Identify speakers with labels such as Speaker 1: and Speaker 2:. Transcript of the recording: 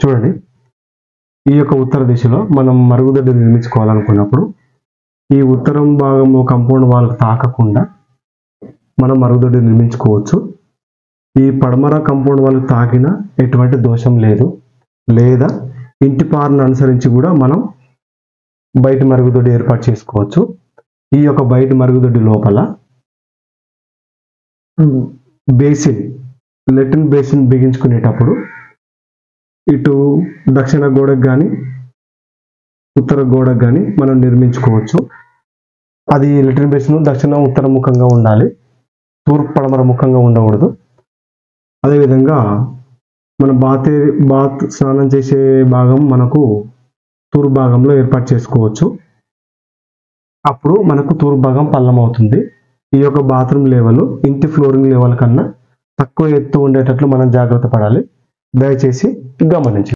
Speaker 1: చూడండి, ఈ యొక్క ఉత్తర దిశలో మనం మరుగుదొడ్డి నిర్మించుకోవాలనుకున్నప్పుడు ఈ ఉత్తరం భాగంలో కాంపౌండ్ వాల్కు తాకకుండా మనం మరుగుదొడ్డి నిర్మించుకోవచ్చు. ఈ పడమర కాంపౌండ్ వాల్కు తాకినా ఎటువంటి దోషం లేదు. లేదా ఇంటి పారును అనుసరించి కూడా మనం బయట మరుగుదొడ్డి ఏర్పాటు చేసుకోవచ్చు. ఈ యొక్క బయట మరుగుదొడ్డి లోపల బేసిన్, లెట్రిన్ బేసిన్ బిగించుకునేటప్పుడు ఇటు దక్షిణ గోడకు కానీ ఉత్తర గోడకు కానీ మనం నిర్మించుకోవచ్చు. అది లెట్రిన్ బేసిన్ దక్షిణ ఉత్తర ముఖంగా ఉండాలి, తూర్పు పడమర ముఖంగా ఉండకూడదు. అదేవిధంగా మన బాత్ స్నానం చేసే భాగం మనకు తూర్పు భాగంలో ఏర్పాటు చేసుకోవచ్చు. అప్పుడు మనకు తూర్పు భాగం పల్లం అవుతుంది. ఈ యొక్క బాత్రూమ్ లెవెల్ ఇంటి ఫ్లోరింగ్ లెవెల్ కన్నా తక్కువ ఎత్తు ఉండేటట్లు మనం జాగ్రత్త పడాలి. దయచేసి గమనించండి.